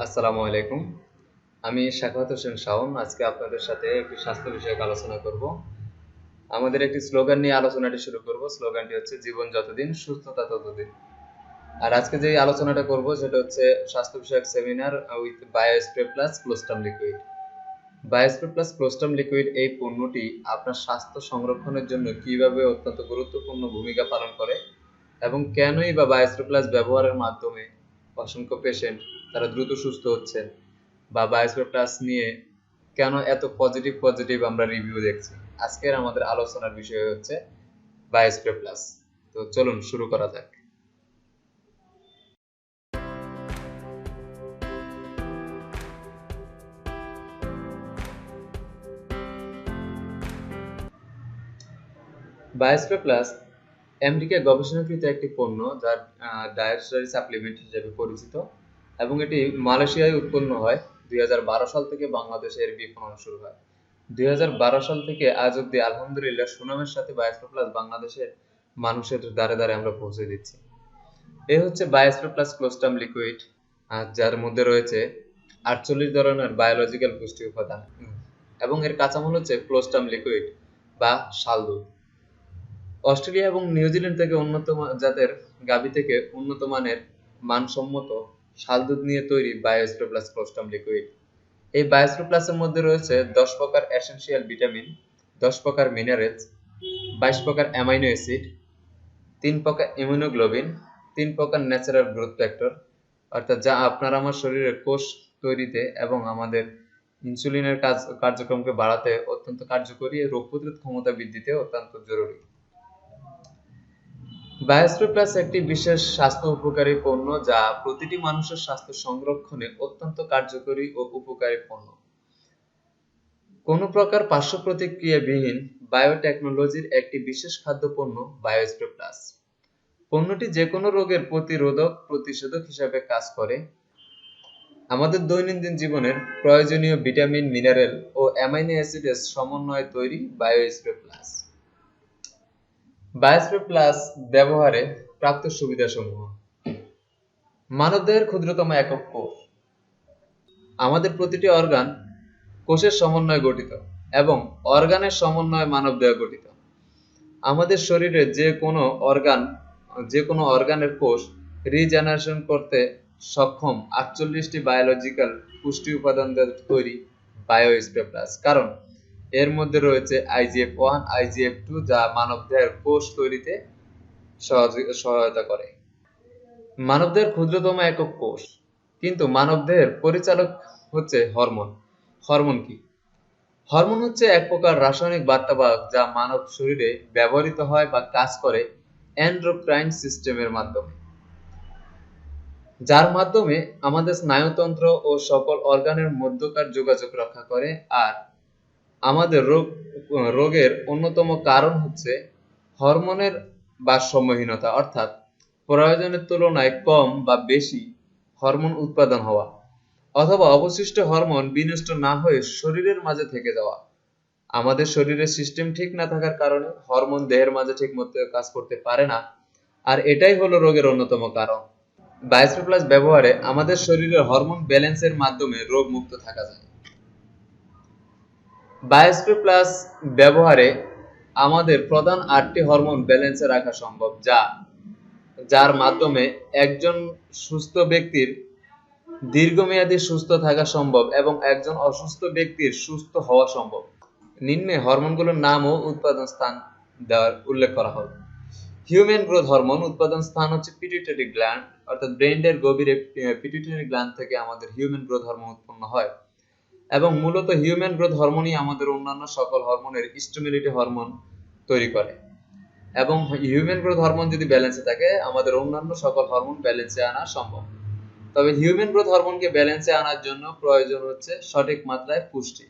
আসসালামু আলাইকুম। আমি শাখাওয়াত হোসেন শাওন। আজকে আপনাদের সাথে একটি স্বাস্থ্য বিষয়ক আলোচনা করব। আমাদের একটি স্লোগান নিয়ে আলোচনাটি শুরু করব। স্লোগানটি হচ্ছে জীবন যতদিন সুস্থতা ততদিন। আর আজকে যে আলোচনাটা করব সেটা হচ্ছে স্বাস্থ্য বিষয়ক seminar with Biospray plus colostrum liquid. Biospray plus colostrum liquid এই পণ্যটি আপনার স্বাস্থ্য সংরক্ষণের জন্য কিভাবে অত্যন্ত গুরুত্বপূর্ণ ভূমিকা পালন করে এবং কেনই বা বায়োস্প্রে প্লাস ব্যবহারের মাধ্যমে অসংখ্য পেশেন্ট তারা দ্রুত সুস্থ হচ্ছেন বা বায়োস্প্রে প্লাস নিয়ে কেন এত পজিটিভ আমরা রিভিউ দেখছি। আজকের আমাদের আলোচনার বিষয় হচ্ছে বায়োস্প্রে প্লাস। তো চলুন শুরু করা যাক। বায়োস্প্রে প্লাস আমেরিকায় গবেষণাকৃত একটি পণ্য যা ডায়েটারি সাপ্লিমেন্ট হিসেবে পরিচিত এবং এটি মালয়েশিয়ায় উৎপন্ন হয়। 2012 সাল থেকে বাংলাদেশে এর বিপণন শুরু হয়। 2012 সাল থেকে আজ অব্দি আলহামদুলিল্লাহ সুনামের সাথে বায়োস্প্রে প্লাস বাংলাদেশের মানুষের দ্বারে দ্বারে আমরা পৌঁছে দিচ্ছি। এ হচ্ছে বায়োস্প্রে প্লাস ক্লোস্ট্রাম লিকুইড, যার মধ্যে রয়েছে 48 ধরনের বায়োলজিক্যাল পুষ্টি উপাদান এবং এর কাঁচামাল হচ্ছে ক্লোস্ট্রাম লিকুইড বা শাল দুধ। অস্ট্রেলিয়া এবং নিউজিল্যান্ড থেকে উন্নত জাতের গাভী থেকে উন্নত মানের মানসম্মত শাল দুধ নিয়ে তৈরি বায়োস্প্রে প্লাস ক্লোস্ট্রাম লিকুইড। এই বায়োস্প্রে প্লাসের মধ্যে রয়েছে 10 প্রকার এসেনশিয়াল ভিটামিন, 10 প্রকার মিনারেলস, 22 প্রকার অ্যামাইনো অ্যাসিড, 3 প্রকার ইমিউনোগ্লোবিন, 3 প্রকার ন্যাচারাল গ্রোথ ফ্যাক্টর, অর্থাৎ যা আপনার আমার শরীরের কোষ তৈরিতে এবং আমাদের ইনসুলিনের কার্যক্রমকে বাড়াতে অত্যন্ত কার্যকরী, রোগ প্রতিরোধ ক্ষমতা বৃদ্ধিতে অত্যন্ত জরুরি। বায়োস্প্রে প্লাস একটি বিশেষ স্বাস্থ্য উপকারী পণ্য যা প্রতিটি মানুষের স্বাস্থ্য সংরক্ষণে অত্যন্ত কার্যকরী ও উপকারী পণ্য। কোনো প্রকার পার্শ্ব প্রতিক্রিয়াবিহীন বায়োটেকনোলজির একটি বিশেষ খাদ্য পণ্য বায়োস্প্রে প্লাস। পণ্যটি যে কোনো রোগের প্রতিষেধক হিসাবে কাজ করে। আমাদের দৈনন্দিন জীবনের প্রয়োজনীয় ভিটামিন, মিনারেল ও অ্যামাইনো অ্যাসিডের সমন্বয়ে তৈরি বায়োস্প্রে প্লাস। বায়োস্প্রে প্লাস ব্যবহারে প্রাপ্ত সুবিধাসমূহ: মানবদেহের ক্ষুদ্রতম একক কোষ। আমাদের প্রতিটি অর্গান কোষের সমন্বয়ে গঠিত এবং অর্গানের সমন্বয়ে মানবদেহ গঠিত। আমাদের শরীরে যে কোনো অর্গানের কোষ রিজেনারেশন করতে সক্ষম 48টি বায়োলজিক্যাল পুষ্টি উপাদান দ্বারা তৈরি বায়োস্প্রে প্লাস, কারণ এর মধ্যে রয়েছে IGF-1, IGF-2 যা মানবদেহের কোষ তৈরিতে সহায়তা করে। মানবদেহের ক্ষুদ্রতম একক কোষ, কিন্তু মানবদেহের পরিচালক হচ্ছে হরমোন। হরমোন কি? হরমোন হচ্ছে এক প্রকার রাসায়নিক বার্তাবাহক যা মানব শরীরে ব্যবহৃত হয় বা কাজ করে এন্ডোক্রাইন সিস্টেমের মাধ্যমে, যার মাধ্যমে আমাদের স্নায়ুতন্ত্র ও সকল অর্গানের মধ্যকার যোগাযোগ রক্ষা করে। আর আমাদের রোগের অন্যতম কারণ হচ্ছে হরমোনের ভারসাম্যহীনতা, অর্থাৎ প্রয়োজনের তুলনায় কম বা বেশি হরমোন উৎপাদন হওয়া অথবা অবশিষ্ট হরমোন বিনষ্ট না হয়ে শরীরের মাঝে থেকে যাওয়া। আমাদের শরীরের সিস্টেম ঠিক না থাকার কারণে হরমোন দেহের মাঝে ঠিকমতো কাজ করতে পারে না, আর এটাই হলো রোগের অন্যতম কারণ। বায়োস্প্রে প্লাস ব্যবহারে আমাদের শরীরের হরমোন ব্যালেন্সের মাধ্যমে রোগ মুক্ত থাকা যায়। বায়োস্প্রে প্লাস ব্যবহারে আমাদের প্রধান 8টি হরমোন ব্যালেন্সে রাখা সম্ভব, যার মাধ্যমে একজন সুস্থ ব্যক্তির দীর্ঘমেয়াদী সুস্থ থাকা সম্ভব এবং একজন অসুস্থ ব্যক্তির সুস্থ হওয়া সম্ভব। নিম্নে হরমোনগুলোর নাম ও উৎপাদন স্থান দেওয়ার উল্লেখ করা হল। হিউম্যান গ্রোথ হরমোন উৎপাদন স্থান হচ্ছে পিটুইটারি গ্ল্যান্ড, অর্থাৎ ব্রেইনের গভীরে পিটুইটারি গ্ল্যান্ড থেকে আমাদের হিউম্যান গ্রোথ হরমোন উৎপন্ন হয় এবং মূলত হিউম্যান গ্রোথ হরমোনই আমাদের অন্যান্য সকল হরমোনের স্টিমুলেটরি হরমোন তৈরি করে এবং হিউম্যান গ্রোথ হরমোন যদি ব্যালেন্সে থাকে আমাদের অন্যান্য সকল হরমোন ব্যালেন্সে আনা সম্ভব। তবে হিউম্যান গ্রোথ হরমোনকে ব্যালেন্সে আনার জন্য প্রয়োজন হচ্ছে সঠিক মাত্রায় পুষ্টি,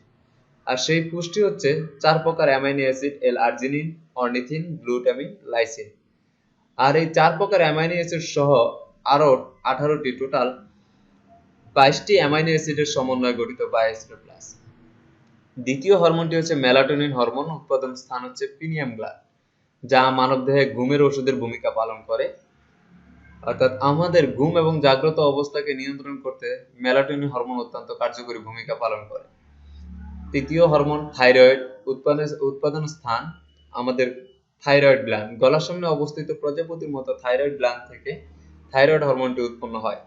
আর সেই পুষ্টি হচ্ছে 4 প্রকার amino acid: L arginine, ornithine, glutamine, lysine. আর এই 4 প্রকার অ্যামাইনো অ্যাসিড সহ আরো 18টি, টোটাল 22টি অ্যামাইনো অ্যাসিডের সমন্বয়ে গঠিত বায়োস্প্রে প্লাস। দ্বিতীয় হরমোনটি হচ্ছে মেলাটোনিন হরমোন, উৎপাদন স্থান হচ্ছে পিনিয়াম গ্ল্যান্ড, যা মানবদেহে ঘুমের ওষুধের ভূমিকা পালন করে। অর্থাৎ আমাদের ঘুম এবং জাগ্রত অবস্থাকে নিয়ন্ত্রণ করতে মেলাটোনিন হরমোন অত্যন্ত কার্যকরী ভূমিকা পালন করে। তৃতীয় হরমোন থাইরয়েড উৎপাদন স্থান আমাদের থাইরয়েড গ্ল্যান্ড। গলার সামনে অবস্থিত প্রজাপতির মতো থাইরয়েড গ্ল্যান্ড থেকে থাইরয়েড হরমোনটি উৎপন্ন হয়।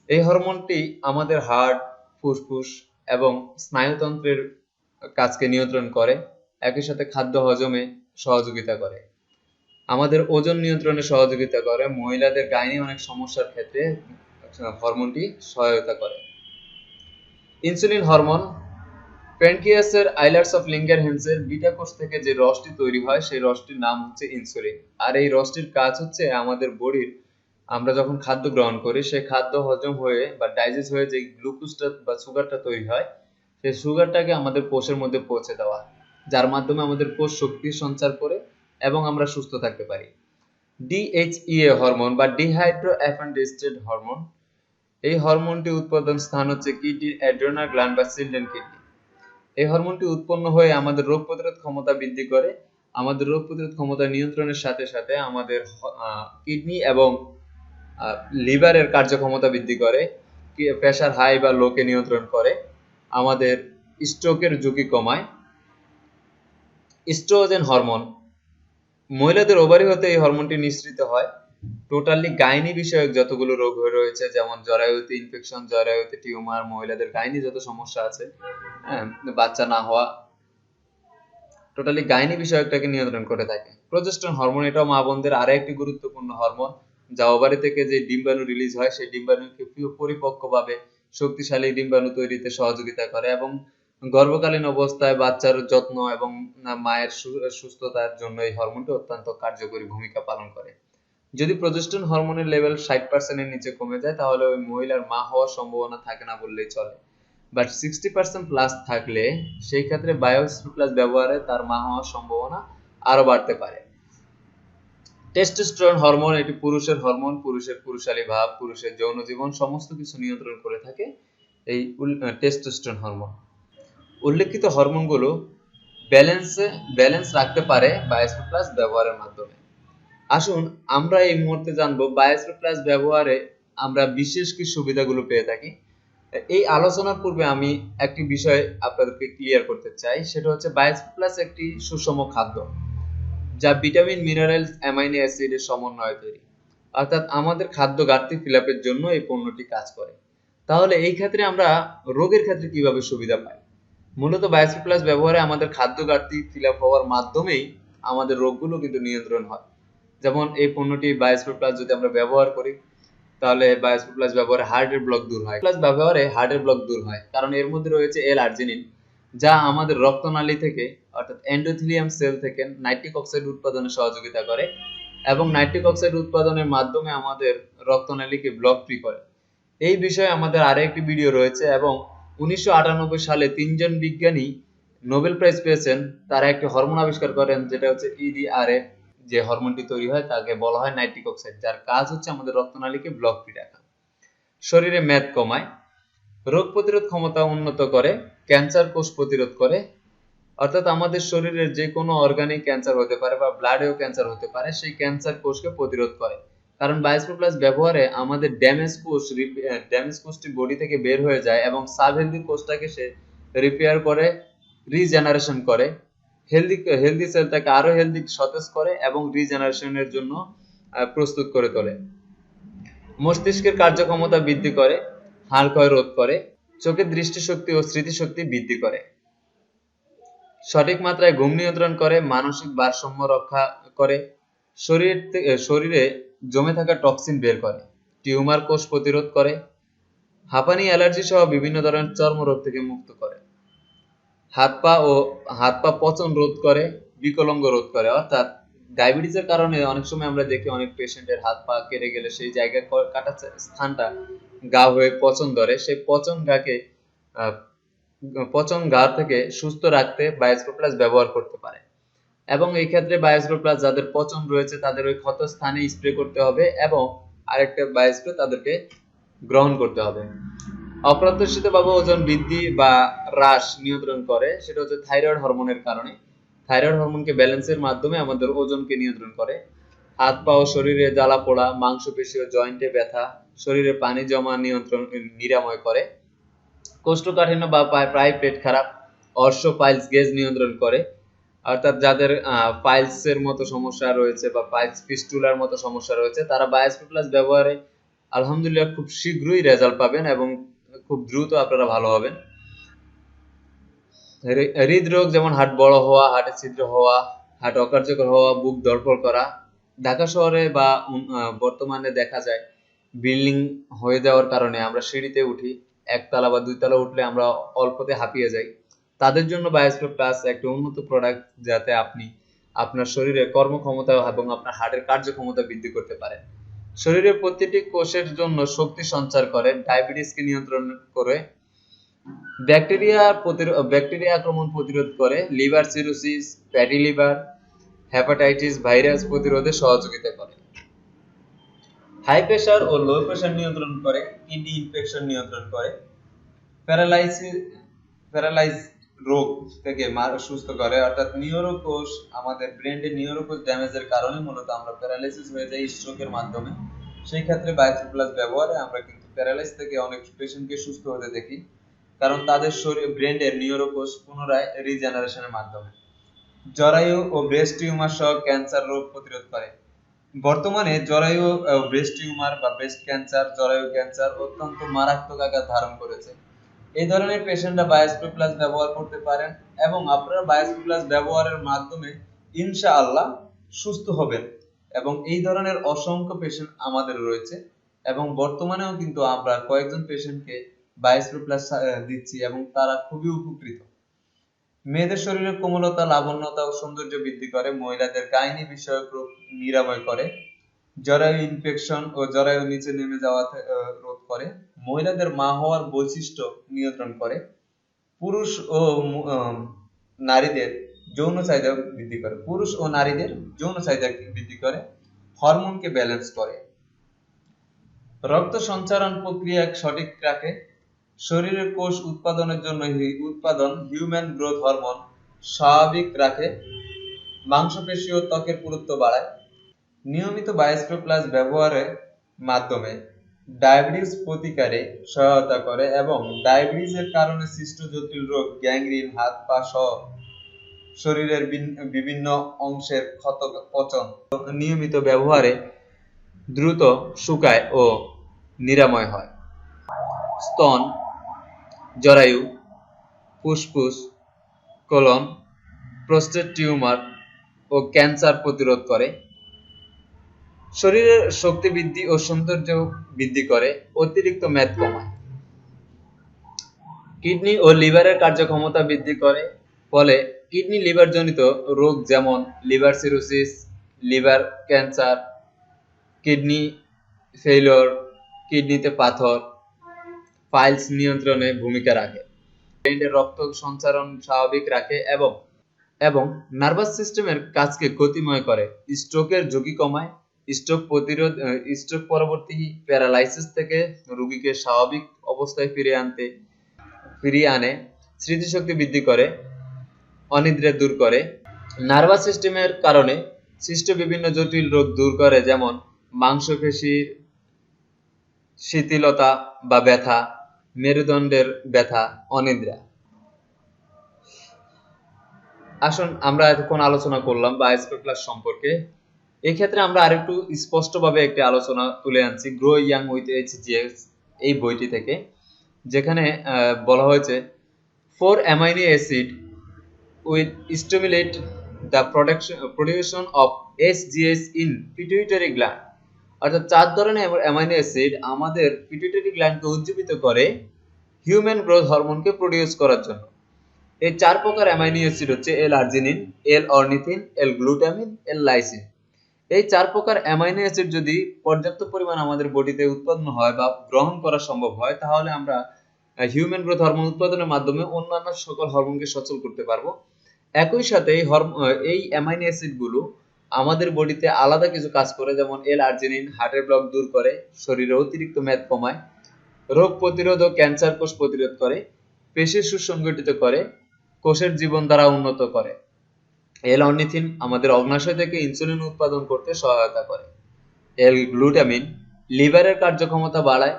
এই হরমোনটি আমাদের হার্ট, ফুসফুস এবং স্নায়ুতন্ত্রের কাজকে নিয়ন্ত্রণ করে, একই সাথে খাদ্য হজমে সহযোগিতা করে, আমাদের ওজন নিয়ন্ত্রণে সহযোগিতা করে, মহিলাদের গাইনি অনেক সমস্যার ক্ষেত্রে হরমোনটি সহায়তা করে। ইনসুলিন হরমোন প্যানক্রিয়াসের আইলার্স অফ লিঙ্গারহ্যান্সের বিটা কোষ থেকে যে রসটি তৈরি হয় সেই রসটির নাম হচ্ছে ইনসুলিন। আর এই রসটির কাজ হচ্ছে আমাদের বডির, আমরা যখন খাদ্য গ্রহণ করি সেই খাদ্য হজম হয়ে বা ডাইজেস্ট হয়ে যে গ্লুকোজটা বা সুগারটা তৈরি হয় সেই সুগারটাকে আমাদের কোষের মধ্যে পৌঁছে দেওয়া, যার মাধ্যমে আমাদের কোষ শক্তি সঞ্চার করে এবং আমরা সুস্থ থাকতে পারি। ডিএইচইএ হরমোন বা ডিহাইড্রো অ্যাপেন্ডিস্টেট হরমোন, এই হরমোনটি উৎপাদন স্থান হচ্ছে কিডনির অ্যাড্রেনাল গ্ল্যান্ড বা চিলড্রেন কিডনি। এই হরমোনটি উৎপন্ন হয়ে আমাদের রোগ প্রতিরোধ ক্ষমতা বৃদ্ধি করে, আমাদের রোগ প্রতিরোধ ক্ষমতা নিয়ন্ত্রণের সাথে সাথে আমাদের কিডনি এবং লিভারের কার্যক্ষমতা বৃদ্ধি করে, প্রেসার হাই বা লোকে নিয়ন্ত্রণ করে, আমাদের স্ট্রোকের ঝুঁকি কমায়। ইস্ট্রোজেন হরমোন, মহিলাদের ওভারি হতে এই হরমোনটি নিঃসৃত হয়। টোটালি গাইনি বিষয়ক যতগুলো রোগ রয়েছে, যেমন জরায়ুতে ইনফেকশন, জরায়ুতে টিউমার, মহিলাদের গাইনি যত সমস্যা আছে, বাচ্চা না হওয়া, টোটালি গাইনি বিষয়কটাকে নিয়ন্ত্রণ করে থাকে। প্রজেস্টেরন হরমোন, এটাও মা বোনদের আরো একটি গুরুত্বপূর্ণ হরমোন, যা ওভারি থেকে যে ডিম্বাণু রিলিজ হয় সেই ডিম্বাণুকে পরিপক্কভাবে শক্তিশালী ডিম্বাণু তৈরিতে সহযোগিতা করে এবং গর্ভকালীন অবস্থায় বাচ্চার যত্ন এবং মায়ের সুস্থতার জন্য এই হরমোনটি অত্যন্ত কার্যকরী ভূমিকা পালন করে। যদি প্রজেস্টেরন হরমোনের লেভেল 60% এর নিচে কমে যায় তাহলে ওই মহিলার মা হওয়ার সম্ভাবনা থাকে না বললেই চলে। বাট 60% প্লাস থাকলে সেই ক্ষেত্রে বায়োস্টির প্লাস ব্যবহারে তার মা হওয়ার সম্ভাবনা আরো বাড়তে পারে। টেস্টোস্টেরন হরমোন, এটি পুরুষের হরমোন, পুরুষের পুরুষালী ভাব, পুরুষের যৌন জীবন সমস্ত কিছু নিয়ন্ত্রণ করে থাকে এই টেস্টোস্টেরন হরমোন। উল্লেখিত হরমোনগুলো ব্যালেন্স রাখতে পারে বায়োস্টির প্লাস ব্যবহারের মাধ্যমে। আসুন আমরা এই মুহূর্তে জানবো বায়োস্টির প্লাস ব্যবহারে আমরা বিশেষ কি সুবিধাগুলো পেয়ে থাকি। এই আলোচনার পূর্বে আমি একটি বিষয় আপনাদেরকে ক্লিয়ার করতে চাই, সেটা হচ্ছে বায়োস্টির প্লাস একটি সুষম খাদ্য, যা ভিটামিন, মিনারেলস, অ্যামাইনো অ্যাসিডের সমন্বয়ে তৈরি। অর্থাৎ আমাদের খাদ্য ঘাটতি ফিলাপের জন্য এই পণ্যটি কাজ করে। তাহলে এই ক্ষেত্রে আমরা রোগের ক্ষেত্রে কিভাবে সুবিধা পাই? মূলত বায়োস্টির প্লাস ব্যবহারে আমাদের খাদ্য ঘাটতি ফিলাপ হওয়ার মাধ্যমেই আমাদের রোগগুলো কিন্তু নিয়ন্ত্রণ হয়। যেমন এই পণ্যটি বায়োস্টির প্লাস যদি আমরা ব্যবহার করি তাহলে বায়োস্টির প্লাস ব্যবহারে হার্টের ব্লক দূর হয়। প্লাস ব্যবহারে হার্টের ব্লক দূর হয় কারণ এর মধ্যে রয়েছে এল-আর্জিনিন, যা আমাদের রক্তনালী থেকে অর্থাৎ এন্ডোথেলিয়াম সেল থেকে নাইট্রিক অক্সাইড উৎপাদনে সহযোগিতা করে এবং নাইট্রিক অক্সাইড উৎপাদনের মাধ্যমে আমাদের রক্তনালীকে ব্লক ফ্রি করে। এই বিষয়ে আমাদের আরেকটি ভিডিও রয়েছে এবং 1998 সালে 3 জন বিজ্ঞানী নোবেল প্রাইজ পেয়েছেন। তারা একটি হরমোন আবিষ্কার করেন যেটা হচ্ছে ইডিআরএফ। যে হরমোনটি তৈরি হয় তাকে বলা হয় নাইট্রিক অক্সাইড, যার কাজ হচ্ছে আমাদের রক্তনালীকে ব্লক ফ্রি রাখা, শরীরে মেদ কমায়, রোগ প্রতিরোধ ক্ষমতা উন্নত করে, ক্যান্সার কোষ প্রতিরোধ করে। অর্থাৎ আমাদের শরীরের যে কোনো অর্গানে ক্যান্সার হতে পারে বা ব্লাডেও ক্যান্সার হতে পারে, সেই ক্যান্সার কোষকে প্রতিরোধ করে। কারণ বায়োস্টির প্লাস ব্যবহারে আমাদের ড্যামেজ কোষটি বডি থেকে বের হয়ে যায় এবং সাব হেলদি কোষটাকে সে রিপেয়ার করে, রিজেনারেশন করে, হেলদি সেলটাকে আরো হেলদি সতেজ করে এবং রিজেনারেশনের জন্য প্রস্তুত করে তোলে। মস্তিষ্কের কার্যক্ষমতা বৃদ্ধি করে, হাড় ক্ষয় রোধ করে, চোখের দৃষ্টিশক্তি ও স্মৃতিশক্তি বৃদ্ধি করে, সঠিক মাত্রায় ঘুম নিয়ন্ত্রণ করে, মানসিক ভারসাম্য রক্ষা করে, শরীরে জমে থাকা টক্সিন বের করে, টিউমার কোষ প্রতিরোধ করে, হাঁপানি, অ্যালার্জি সহ বিভিন্ন ধরনের চর্মরোগ থেকে মুক্ত করে, হাত পা পচন রোধ করে, বিকলাঙ্গ রোধ করে। অর্থাৎ ডায়াবেটিসের কারণে অনেক সময় আমরা দেখি অনেক পেশেন্টের হাত পা কেটে গেলে সেই জায়গায় কাটা স্থানটা গা হয়ে পচন ধরে, সেই পচন ঘা থেকে সুস্থ রাখতে বায়োস্টির প্লাস ব্যবহার করতে পারে। এবং এই ক্ষেত্রে বায়োস্টির প্লাস যাদের পচন রয়েছে তাদের ওই ক্ষত স্থানে স্প্রে করতে হবে এবং আরেকটা বায়োস্টির তাদেরকে গ্রহণ করতে হবে। অপ্রত্যাশিতভাবে ওজন বৃদ্ধি বা হ্রাস নিয়ন্ত্রণ করে, সেটা হচ্ছে থাইরয়েড হরমোনের কারণে। থাইরয়েড হরমোনকে ব্যালেন্সের মাধ্যমে আমাদের ওজনকে নিয়ন্ত্রণ করে। হাত পা ও শরীরে জ্বালা পোড়া, মাংসপেশি ও জয়েন্টে ব্যথা, শরীরে পানি জমা নিরাময় করে। কোষ্ঠকাঠিন্য বা প্রায় পেট খারাপ, অর্শ পাইলস গেজ নিয়ন্ত্রণ করে। অর্থাৎ যাদের পাইলস এর মতো সমস্যা রয়েছে বা পাইলস ফিস্টুলার মতো সমস্যা রয়েছে, তারা বায়োস্পি প্লাস ব্যবহারে আলহামদুলিল্লাহ খুব শীঘ্রই রেজাল্ট পাবেন এবং খুব দ্রুত আপনারা ভালো হবেন। হৃদরোগ যেমন হার্ট বড় হওয়া, হার্টে ছিদ্র হওয়া, হার্ট অকার্যকর হওয়া, বুক ধড়ফড় করা। ঢাকা শহরে বা বর্তমানে দেখা যায় বিল্ডিং হয়ে যাওয়ার কারণে আমরা সিঁড়িতে উঠি, একতলা বা দুইতলা উঠলে আমরা অল্পতে হাঁপিয়ে যাই। তাদের জন্য বায়োস্পি প্লাস একটা উন্নত প্রোডাক্ট, যাতে আপনি আপনার শরীরের কর্মক্ষমতা এবং আপনার হার্টের কার্যক্ষমতা বৃদ্ধি করতে পারেন। শরীরের প্রতিটি কোষের জন্য শক্তি সঞ্চার করে, ডায়াবেটিসকে নিয়ন্ত্রণ করে, ব্যাকটেরিয়া আক্রমণ প্রতিরোধ করে, liver cirrhosis, fatty liver, hepatitis virus প্রতিরোধে সহযোগিতা করে। হাই প্রেসার ও লো প্রেসার নিয়ন্ত্রণ করে, কিডনি ইনফেকশন নিয়ন্ত্রণ করে, প্যারালাইজ রোগ থেকে সুস্থ করে। অর্থাৎ নিউরোকোষ, আমাদের ব্রেনের নিউরোকোষ ড্যামেজের কারণে মূলত আমরা প্যারালাইসিস হয়ে যাই স্ট্রোকের মাধ্যমে। সেই ক্ষেত্রে বায়োস্পি প্লাস ব্যবহারে আমরা কিন্তু প্যারালাইজ থেকে অনেক পেশেন্টকে সুস্থ হতে দেখি, কারণ তাদের শরীর ব্রেনের নিউরোকোষ পুনরায় রিজেনারেশনের মাধ্যমে। জরায়ু ও ব্রেস্ট টিউমার সহ ক্যান্সার রোগ প্রতিরোধ করে। বর্তমানে জরায়ু ও ব্রেস্ট টিউমার বা ব্রেস্ট ক্যান্সার, জরায়ু ক্যান্সার অত্যন্ত মারাত্মক আকার ধারণ করেছে। এই ধরনের পেশেন্টরা বায়োস্পি প্লাস ব্যবহার করতে পারেন এবং আপনারা বায়োস্পি প্লাস ব্যবহারের মাধ্যমে ইনশাআল্লাহ সুস্থ হবেন। এবং এই ধরনের অসংখ্য পেশেন্ট আমাদের রয়েছে এবং বর্তমানেও কিন্তু আমরা কয়েকজন পেশেন্টকে বায়োস্পি প্লাস দিচ্ছি এবং তারা খুবই উপকৃত। মেয়েদের শরীরের কোমলতা, লাবণ্যতা ও সৌন্দর্য বৃদ্ধি করে, মহিলাদের গাইনি বিষয়ক রোগ নিরাময় করে, জরায়ু ইনফেকশন ও জরায়ু নিচে নেমে যাওয়া রোধ করে, মহিলাদের মা হওয়ার বৈশিষ্ট্য নিয়ন্ত্রণ করে, পুরুষ ও নারীদের যৌন চাহিদা বৃদ্ধি করে, হরমোনকে ব্যালেন্স করে, রক্ত সঞ্চারণ প্রক্রিয়া সঠিক রাখে, শরীরের কোষ উৎপাদনের জন্য হিউম্যান গ্রোথ হরমোন স্বাভাবিক রাখে, মাংসপেশি ও ত্বকের পুরুত্ব বাড়ায়। নিয়মিত বায়োস্পি প্লাস ব্যবহারের মাধ্যমে ডায়াবেটিস প্রতিকারে সহায়তা করে এবং ডায়াবেটিসের কারণে সৃষ্ট জটিল রোগ, গ্যাংগ্রিন, হাত পা সহ শরীরের বিভিন্ন অংশের ক্ষত পচন নিয়মিত ব্যবহারে দ্রুত শুকায় ও নিরাময় হয়। স্তন, জরায়ু, ফুসফুস, কোলন, প্রোস্টেট টিউমার ও ক্যান্সার প্রতিরোধ করে, শরীরের শক্তি বৃদ্ধি ও সৌন্দর্য বৃদ্ধি করে, অতিরিক্ত মেদ কমায়, কিডনি ও লিভারের কার্যক্ষমতা বৃদ্ধি করে। ফলে কিডনি লিভার জনিত রোগ যেমন liver cirrhosis, liver cancer, kidney failure, কিডনিতে পাথর, পাইলস নিয়ন্ত্রণে ভূমিকা রাখে, ব্রেনের রক্ত সঞ্চারণ স্বাভাবিক রাখে এবং নার্ভাস সিস্টেমের কাজকে গতিময় করে, স্ট্রোকের ঝুঁকি কমায়, স্ট্রোক পরবর্তী প্যারালাইসিস থেকে রোগীকে স্বাভাবিক অবস্থায় ফিরিয়ে আনে, স্মৃতিশক্তি বৃদ্ধি করে, অনিদ্রা দূর করে, নার্ভাস সিস্টেমের কারণে সৃষ্ট বিভিন্ন জটিল রোগ দূর করে, যেমন মাংসপেশির শিথিলতা বা ব্যথা, মেরুদণ্ডের ব্যথা, অনিদ্রা। আসুন আমরা এতক্ষণ আলোচনা করলাম বায়োস্পি প্লাস সম্পর্কে। এই ক্ষেত্রে আমরা আরেকটু স্পষ্টভাবে একটি আলোচনা তুলে আনছি গ্রো ইয়াং উইথ HGH এই বইটি থেকে, যেখানে বলা হয়েছে 4 amino acid will stimulate the production of HGH in pituitary gland. অর্থাৎ 4 ধরনের অ্যামাইনো অ্যাসিড আমাদের পিটুইটারি গ্ল্যান্ডকে উজ্জীবিত করে হিউম্যান গ্রোথ হরমোনকে প্রডিউস করার জন্য। এই 4 প্রকার অ্যামাইনো অ্যাসিড হচ্ছে L-আর্জিনিন, L-অর্নিথিন, L-গ্লুটামিন, L-লাইসিন। এই 4 প্রকার অ্যামাইনো অ্যাসিড যদি পর্যাপ্ত পরিমাণ আমাদের বডিতে উৎপন্ন হয় বা গ্রহণ করা সম্ভব হয়, তাহলে আমরা হিউম্যান গ্রোথ হরমোন উৎপাদনের মাধ্যমে অন্যান্য সকল হরমোনকে সচল করতে পারবো। একই সাথে এই অ্যামাইনো অ্যাসিডগুলো আমাদের বডিতে আলাদা কিছু কাজ করে, যেমন L-আর্জিনিন হার্টের ব্লক দূর করে, শরীরে অতিরিক্ত মেদ কমায়, রোগ প্রতিরোধ ও ক্যান্সার কোষ প্রতিরোধ করে, পেশি সুসংগঠিত করে, কোষের জীবনধারা উন্নত করে। L-অর্নিথিন আমাদের অগ্নাশয় থেকে ইনসুলিন উৎপাদন করতে সহায়তা করে। L-গ্লুটামিন লিভারের কার্যক্ষমতা বাড়ায়,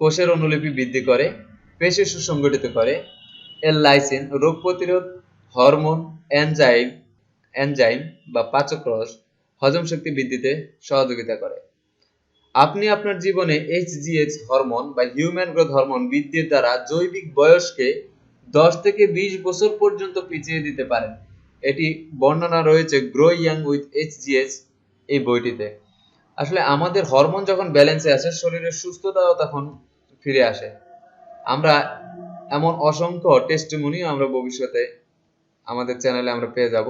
কোষের অনুলিপি বৃদ্ধি করে, পেশি সুসংগঠিত করে। L-লাইসিন রোগ প্রতিরোধ, হরমোন, এনজাইম বা পাচক রস হজম শক্তি বৃদ্ধিতে সহযোগিতা করে। আপনি আপনার জীবনে HGH হরমোন বা হিউম্যান গ্রোথ হরমোন বৃদ্ধির দ্বারা জৈবিক বয়সকে 10 থেকে 20 বছর পর্যন্ত পিছিয়ে দিতে পারেন। এটি বর্ণনা রয়েছে গ্রো ইয়াং উইথ HGH এই বইটিতে। আসলে আমাদের হরমোন যখন ব্যালেন্সে আসে, শরীরের সুস্থতাও তখন ফিরে আসে। আমরা এমন অসংখ্য টেস্টিমনি আমরা ভবিষ্যতে আমাদের চ্যানেলে আমরা পেয়ে যাব।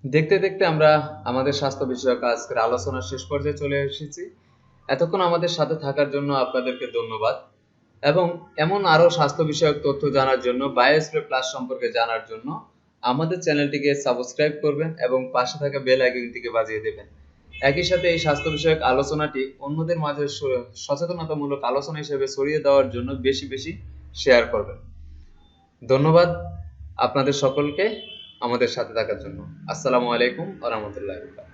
দেখতে দেখতে আমরা আমাদের স্বাস্থ্য বিষয়ক আজকের আলোচনার শেষ পর্যায়ে চলে এসেছি। এতক্ষণ আমাদের সাথে থাকার জন্য আপনাদেরকে ধন্যবাদ, এবং এমন আরো স্বাস্থ্য বিষয়ক তথ্য জানার জন্য, বায়োস্প্রে প্লাস সম্পর্কে জানার জন্য আমাদের চ্যানেলটিকে সাবস্ক্রাইব করবেন এবং পাশে থাকা বেল আইকনটিকে বাজিয়ে দেবেন। একই সাথে এই স্বাস্থ্য বিষয়ক আলোচনাটি অন্যদের মাঝে সচেতনতামূলক আলোচনা হিসেবে ছড়িয়ে দেওয়ার জন্য বেশি বেশি শেয়ার করবেন। ধন্যবাদ আপনাদের সকলকে আমাদের সাথে থাকার জন্য। আসসালামু আলাইকুম ওয়া রাহমাতুল্লাহি ওয়া বারাকাতুহু।